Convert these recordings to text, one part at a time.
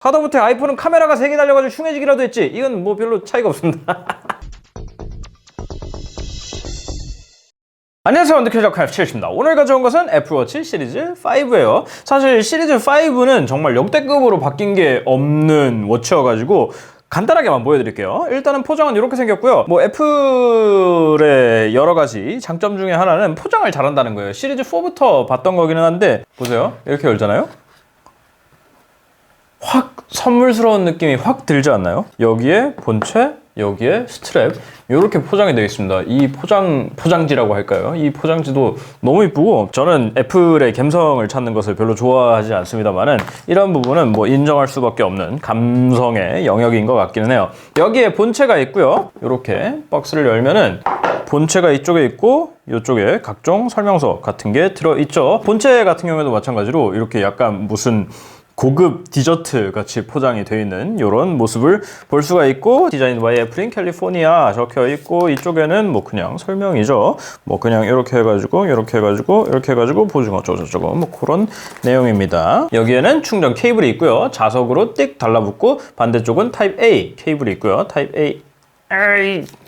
하다못해 아이폰은 카메라가 3개 달려가지고 흉해지기라도 했지. 이건 뭐 별로 차이가 없습니다. 안녕하세요, 원더캐저 칼7입니다. 오늘 가져온 것은 애플워치 시리즈 5예요. 사실 시리즈 5는 정말 역대급으로 바뀐 게 없는 워치여가지고 간단하게만 보여드릴게요. 일단은 포장은 이렇게 생겼고요. 뭐 애플의 여러 가지 장점 중에 하나는 포장을 잘한다는 거예요. 시리즈 4부터 봤던 거기는 한데 보세요. 이렇게 열잖아요. 확 선물스러운 느낌이 확 들지 않나요? 여기에 본체, 여기에 스트랩 이렇게 포장이 되어 있습니다. 이 포장지라고 할까요? 이 포장지도 너무 이쁘고, 저는 애플의 감성을 찾는 것을 별로 좋아하지 않습니다만은 이런 부분은 뭐 인정할 수밖에 없는 감성의 영역인 것 같기는 해요. 여기에 본체가 있고요. 이렇게 박스를 열면은 본체가 이쪽에 있고 이쪽에 각종 설명서 같은 게 들어있죠. 본체 같은 경우에도 마찬가지로 이렇게 약간 무슨 고급 디저트 같이 포장이 되어 있는 이런 모습을 볼 수가 있고, 디자인 바이 애플 인 캘리포니아 적혀 있고, 이쪽에는 뭐 그냥 설명이죠. 뭐 그냥 이렇게 해가지고 보증 어쩌고저쩌고 뭐 그런 내용입니다. 여기에는 충전 케이블이 있고요. 자석으로 띡 달라붙고, 반대쪽은 타입 A 케이블이 있고요. 타입 A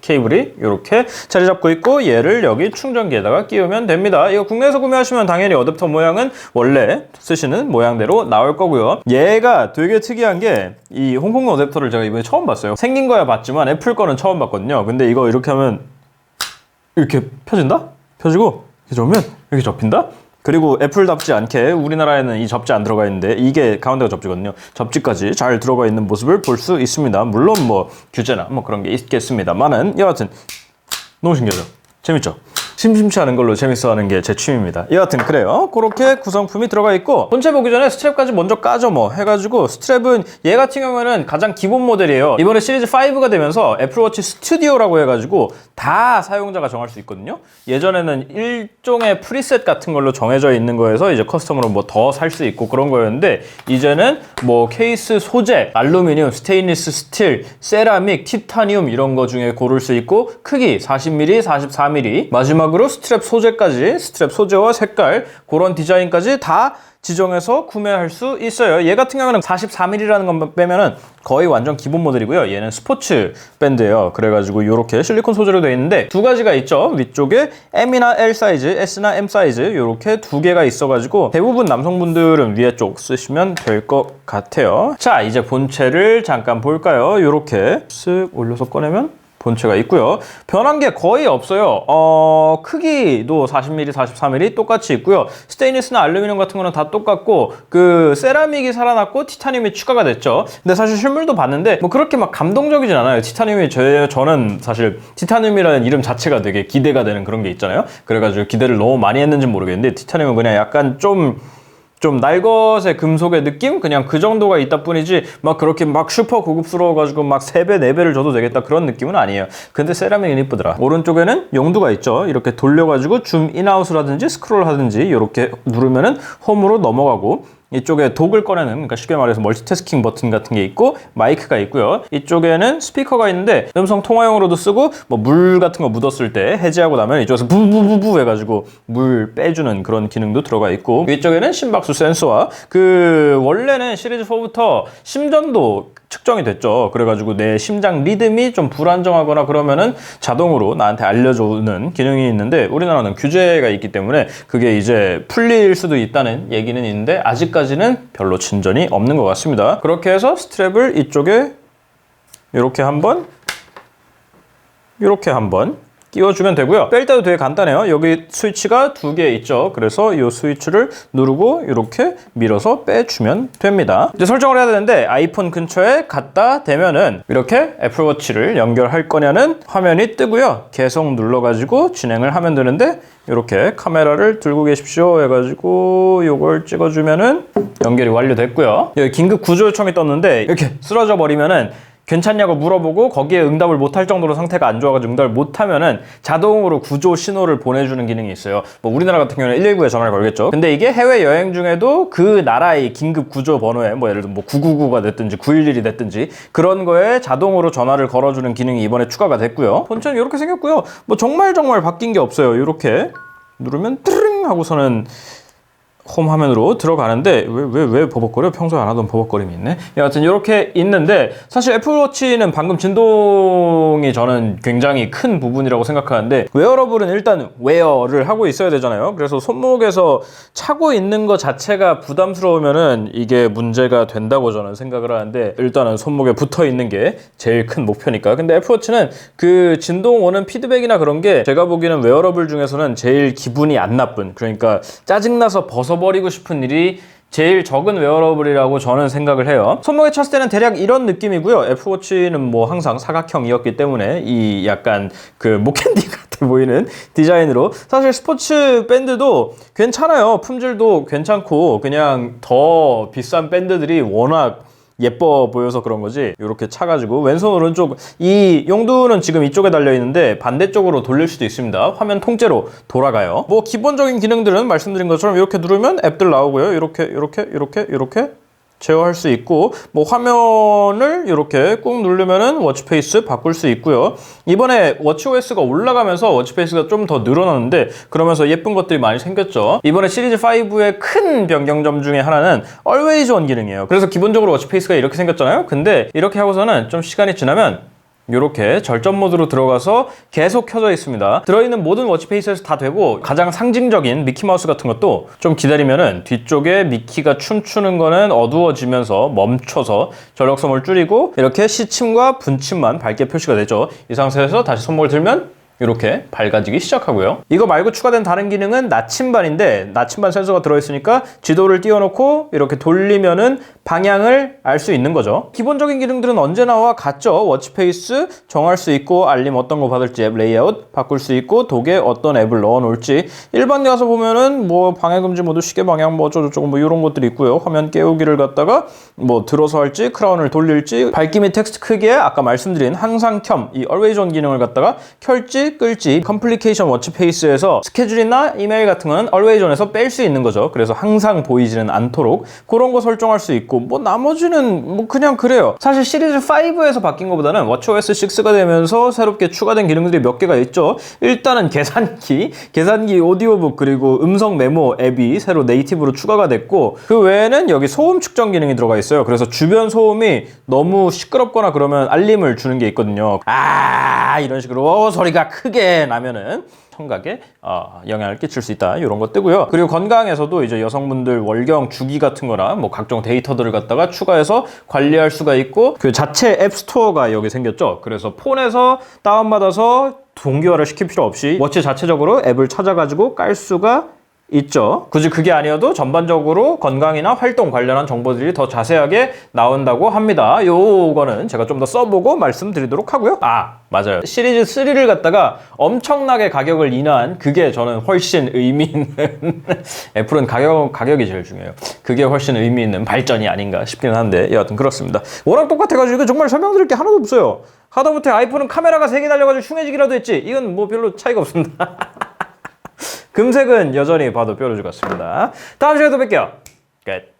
케이블이 이렇게 자리 잡고 있고, 얘를 여기 충전기에다가 끼우면 됩니다. 이거 국내에서 구매하시면 당연히 어댑터 모양은 원래 쓰시는 모양대로 나올 거고요. 얘가 되게 특이한 게, 이 홍콩 어댑터를 제가 이번에 처음 봤어요. 생긴 거야 봤지만 애플 거는 처음 봤거든요. 근데 이거 이렇게 하면 이렇게 펴진다? 펴지고 이렇게 접으면 이렇게 접힌다? 그리고 애플답지 않게 우리나라에는 이 접지 안 들어가 있는데 이게 가운데가 접지거든요. 접지까지 잘 들어가 있는 모습을 볼 수 있습니다. 물론 뭐 규제나 뭐 그런 게 있겠습니다만은 여하튼 너무 신기하죠? 재밌죠? 심심치 않은 걸로 재밌어하는 게 제 취미입니다. 여하튼 그래요. 그렇게 구성품이 들어가 있고, 본체 보기 전에 스트랩까지 먼저 까죠 뭐 해가지고, 스트랩은 얘 같은 경우에는 가장 기본 모델이에요. 이번에 시리즈 5가 되면서 애플워치 스튜디오라고 해가지고 다 사용자가 정할 수 있거든요. 예전에는 일종의 프리셋 같은 걸로 정해져 있는 거에서 이제 커스텀으로 뭐 더 살 수 있고 그런 거였는데, 이제는 뭐 케이스 소재, 알루미늄, 스테인리스 스틸, 세라믹, 티타늄 이런 거 중에 고를 수 있고, 크기 40mm, 44mm, 마지막으로 스트랩 소재까지, 스트랩 소재와 색깔, 그런 디자인까지 다 지정해서 구매할 수 있어요. 얘 같은 경우는 44mm라는 건 빼면은 거의 완전 기본 모델이고요. 얘는 스포츠 밴드예요. 그래가지고 이렇게 실리콘 소재로 되어 있는데 두 가지가 있죠. 위쪽에 M이나 L 사이즈, S나 M 사이즈 이렇게 두 개가 있어가지고 대부분 남성분들은 위에 쪽 쓰시면 될 것 같아요. 자, 이제 본체를 잠깐 볼까요? 이렇게 쓱 올려서 꺼내면 본체가 있고요. 변한 게 거의 없어요. 크기도 40mm, 44mm 똑같이 있고요. 스테인리스나 알루미늄 같은 거는 다 똑같고, 그 세라믹이 살아났고 티타늄이 추가가 됐죠. 근데 사실 실물도 봤는데 뭐 그렇게 막 감동적이진 않아요. 티타늄이 저는 사실 티타늄이라는 이름 자체가 되게 기대가 되는 그런 게 있잖아요. 그래가지고 기대를 너무 많이 했는지는 모르겠는데, 티타늄은 그냥 약간 좀 날것의 금속의 느낌? 그냥 그 정도가 있다 뿐이지 막 그렇게 막 슈퍼 고급스러워가지고 막 3배, 4배를 줘도 되겠다 그런 느낌은 아니에요. 근데 세라믹은 이쁘더라. 오른쪽에는 용도가 있죠. 이렇게 돌려가지고 줌 인아웃이라든지 스크롤 하든지 이렇게 누르면은 홈으로 넘어가고, 이쪽에 독을 꺼내는, 그러니까 쉽게 말해서 멀티태스킹 버튼 같은 게 있고, 마이크가 있고요. 이쪽에는 스피커가 있는데 음성 통화용으로도 쓰고, 뭐 물 같은 거 묻었을 때 해제하고 나면 이쪽에서 부부부부 해가지고 물 빼주는 그런 기능도 들어가 있고, 위쪽에는 심박수 센서와 원래는 시리즈 4부터 심전도 측정이 됐죠. 그래가지고 내 심장 리듬이 좀 불안정하거나 그러면은 자동으로 나한테 알려주는 기능이 있는데, 우리나라는 규제가 있기 때문에 그게 이제 풀릴 수도 있다는 얘기는 있는데 아직까지는 별로 진전이 없는 것 같습니다. 그렇게 해서 스트랩을 이쪽에 이렇게 한번 끼워주면 되고요. 뺄 때도 되게 간단해요. 여기 스위치가 2개 있죠. 그래서 이 스위치를 누르고 이렇게 밀어서 빼주면 됩니다. 이제 설정을 해야 되는데, 아이폰 근처에 갖다 대면은 이렇게 애플워치를 연결할 거냐는 화면이 뜨고요. 계속 눌러가지고 진행을 하면 되는데, 이렇게 카메라를 들고 계십시오 해가지고 이걸 찍어주면은 연결이 완료됐고요. 여기 긴급 구조 요청이 떴는데, 이렇게 쓰러져 버리면은 괜찮냐고 물어보고 거기에 응답을 못할 정도로 상태가 안 좋아가지고 응답을 못하면은 자동으로 구조 신호를 보내주는 기능이 있어요. 뭐 우리나라 같은 경우는 119에 전화를 걸겠죠. 근데 이게 해외 여행 중에도 그 나라의 긴급 구조 번호에 뭐 예를 들어 뭐 999가 됐든지 911이 됐든지 그런 거에 자동으로 전화를 걸어주는 기능이 이번에 추가가 됐고요. 본체는 이렇게 생겼고요. 뭐 정말 바뀐 게 없어요. 이렇게 누르면 뜨릉 하고서는 홈 화면으로 들어가는데 왜 버벅거려? 평소에 안 하던 버벅거림이 있네. 여하튼 이렇게 있는데 사실 애플워치는 방금 진동이 저는 굉장히 큰 부분이라고 생각하는데 웨어러블은 일단 웨어를 하고 있어야 되잖아요. 그래서 손목에서 차고 있는 것 자체가 부담스러우면은 이게 문제가 된다고 저는 생각을 하는데 일단은 손목에 붙어 있는 게 제일 큰 목표니까. 근데 애플워치는 그 진동 오는 피드백이나 그런 게 제가 보기에는 웨어러블 중에서는 제일 기분이 안 나쁜, 그러니까 짜증나서 벗어버리고 싶은 일이 제일 적은 웨어러블이라고 저는 생각을 해요. 손목에 찼을 때는 대략 이런 느낌이고요. 애플워치는 뭐 항상 사각형이었기 때문에 이 약간 그 목캔디 같아 보이는 디자인으로, 사실 스포츠 밴드도 괜찮아요. 품질도 괜찮고 그냥 더 비싼 밴드들이 워낙 예뻐 보여서 그런 거지. 이렇게 차가지고 왼손 오른쪽 이 용두는 지금 이쪽에 달려 있는데 반대쪽으로 돌릴 수도 있습니다. 화면 통째로 돌아가요. 뭐 기본적인 기능들은 말씀드린 것처럼 이렇게 누르면 앱들 나오고요. 이렇게 제어할 수 있고, 뭐 화면을 이렇게 꾹 누르면은 워치페이스 바꿀 수 있고요. 이번에 워치OS가 올라가면서 워치페이스가 좀 더 늘어났는데 그러면서 예쁜 것들이 많이 생겼죠. 이번에 시리즈 5의 큰 변경점 중에 하나는 Always On 기능이에요. 그래서 기본적으로 워치페이스가 이렇게 생겼잖아요. 근데 이렇게 하고서는 좀 시간이 지나면 이렇게 절전 모드로 들어가서 계속 켜져 있습니다. 들어있는 모든 워치페이스에서 다 되고, 가장 상징적인 미키마우스 같은 것도 좀 기다리면은 뒤쪽에 미키가 춤추는 거는 어두워지면서 멈춰서 전력섬을 줄이고 이렇게 시침과 분침만 밝게 표시가 되죠. 이 상태에서 다시 손목을 들면 이렇게 밝아지기 시작하고요. 이거 말고 추가된 다른 기능은 나침반인데, 나침반 센서가 들어있으니까 지도를 띄워놓고 이렇게 돌리면은 방향을 알 수 있는 거죠. 기본적인 기능들은 언제나와 같죠. 워치페이스 정할 수 있고, 알림 어떤 거 받을지 앱 레이아웃 바꿀 수 있고, 독에 어떤 앱을 넣어 놓을지. 일반 가서 보면은 뭐 방해금지 모드, 시계 방향 뭐 어쩌고저쩌고 뭐 이런 것들이 있고요. 화면 깨우기를 갖다가 뭐 들어서 할지 크라운을 돌릴지, 밝기 및 텍스트 크기에 아까 말씀드린 항상 켬, 이 Always On 기능을 갖다가 켤지 끌지, 컴플리케이션 워치페이스에서 스케줄이나 이메일 같은 거는 Always On에서 뺄 수 있는 거죠. 그래서 항상 보이지는 않도록 그런 거 설정할 수 있고, 뭐 나머지는 뭐 그냥 그래요. 사실 시리즈 5에서 바뀐 것보다는 워치OS 6가 되면서 새롭게 추가된 기능들이 몇 개가 있죠. 일단은 계산기 오디오북, 그리고 음성 메모 앱이 새로 네이티브로 추가가 됐고, 그 외에는 여기 소음 측정 기능이 들어가 있어요. 그래서 주변 소음이 너무 시끄럽거나 그러면 알림을 주는 게 있거든요. 이런 식으로 소리가 크게 나면은 청각에 영향을 끼칠 수 있다, 이런 거 뜨고요. 그리고 건강에서도 이제 여성분들 월경 주기 같은 거나 뭐 각종 데이터들을 갖다가 추가해서 관리할 수가 있고, 그 자체 앱 스토어가 여기 생겼죠. 그래서 폰에서 다운받아서 동기화를 시킬 필요 없이 워치 자체적으로 앱을 찾아가지고 깔 수가 있죠. 굳이 그게 아니어도 전반적으로 건강이나 활동 관련한 정보들이 더 자세하게 나온다고 합니다. 요거는 제가 좀 더 써보고 말씀드리도록 하고요. 맞아요. 시리즈 3를 갖다가 엄청나게 가격을 인하한 그게 저는 훨씬 의미 있는 애플은 가격이 제일 중요해요. 그게 훨씬 의미 있는 발전이 아닌가 싶기는 한데, 여하튼 그렇습니다. 워낙 똑같아가지고 이거 정말 설명드릴 게 하나도 없어요. 하다못해 아이폰은 카메라가 3개 달려가지고 흉해지기라도 했지, 이건 뭐 별로 차이가 없습니다. 금색은 여전히 봐도 뾰루지 같습니다. 다음 시간에 또 뵐게요. 끝.